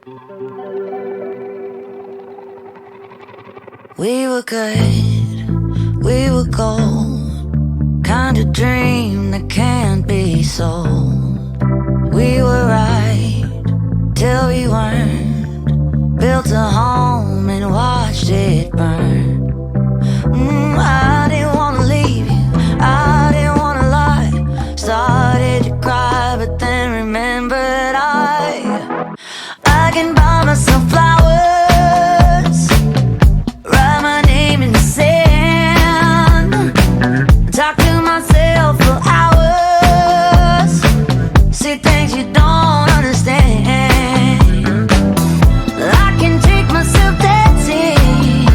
We were good, we were gold, kind of dream that can't be sold. We were right till we weren't, built a home and watched it burn. I didn't wanna leave you, I didn't wanna lie. Started to cry, but then remembered I can buy myself flowers, write my name in the sand, talk to myself for hours, see things you don't understand. I can take myself dancing,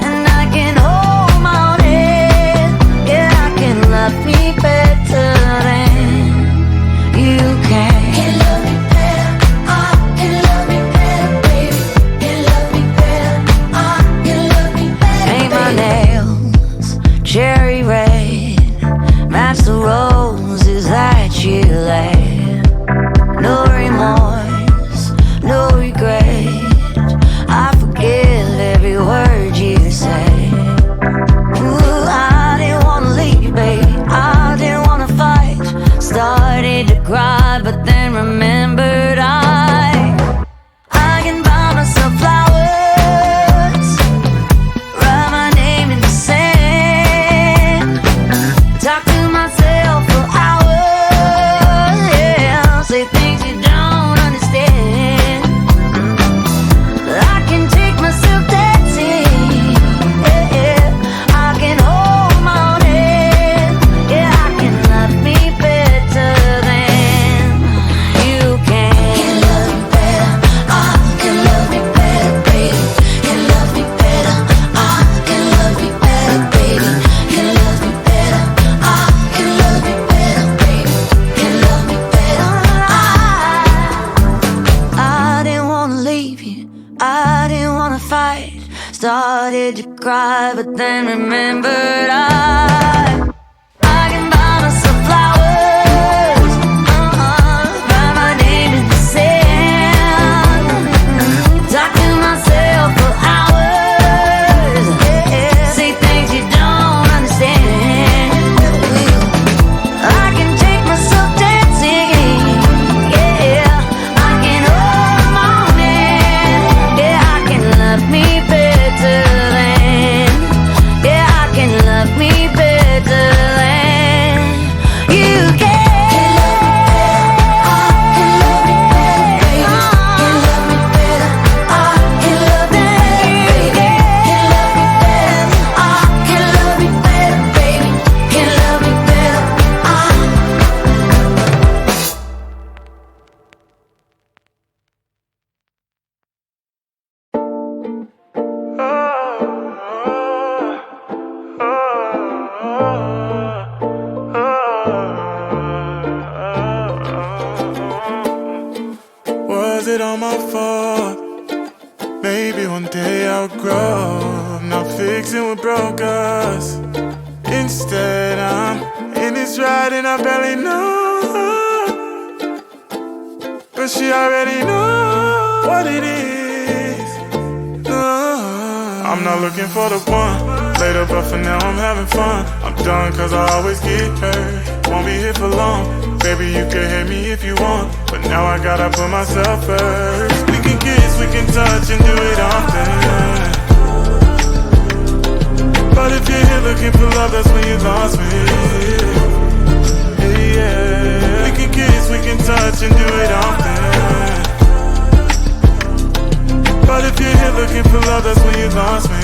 and I can hold my own head. Yeah, I can love me better than you can. Can love me better, I can love me better, baby. Can love me better, I can love me better. Paint my nails cherry red, match the roses that you laid. No remorse, no regret, I forgive every word you say. Ooh, I didn't wanna leave you, baby, I didn't wanna fight. Started to cry, but then remembered I can buy myself flowers, write my name in the sand, talk to myself for hours, yeah, say things you don't understand. I can take myself dancing, yeah, I can hold my own head. Yeah, I can love me better than you can. Can love me better, I can love me better, baby. Can love me better, I can love me better, baby. Can love me better, I can love me better, baby. Can love me better, I didn't wanna leave you, I didn't wanna fight. Started to cry, but then remembered I can buy myself flowers, write my name in the sand, talk to myself for hours, yeah, say things you don't understand. I can take myself dancing, yeah, I can hold my own hand. Yeah, I can love me better than, yeah, I can love me better than you can. Can love me better, I can love me better, I can love me better, baby. Can love me better, I can love me better, baby. Was it all my fault? Maybe one day I'll grow. Not fixing what broke us. Instead, I'm in this ride and I barely know. But she already knows what it is. I'm not looking for the one later, but for now I'm having fun. I'm done cause I always get hurt. Won't be here for long. Baby, you can hate me if you want, but now I gotta put myself first. We can kiss, we can touch and do it often. But if you're here looking for love, that's when you lost me. Yeah. We can kiss, we can touch and do it often. But if you're here looking for love, that's when you lost me.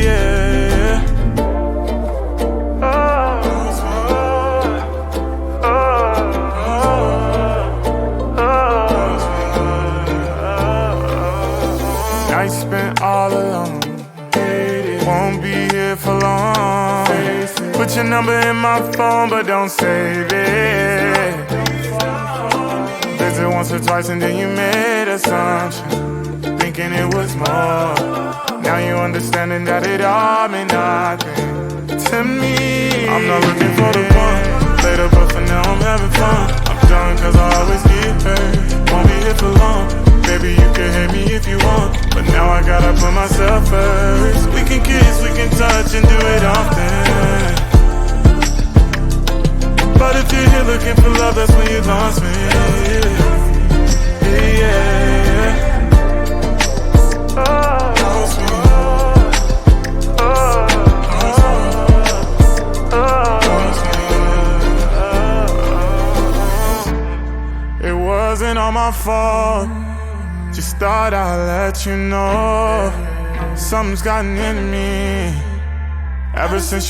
Yeah. Nights spent all alone, won't be here for long. Put your number in my phone, but don't save it. Visit once or twice and then you made assumption, thinking it was more. Now you understanding that it all meant nothing to me. I'm not looking for the one later, but for now I'm having fun. I'm done cause I always get hurt. love, that's when you lost me. Yeah. Lost me. It wasn't all my fault. Just thought I'd let you know something's gotten into me ever since you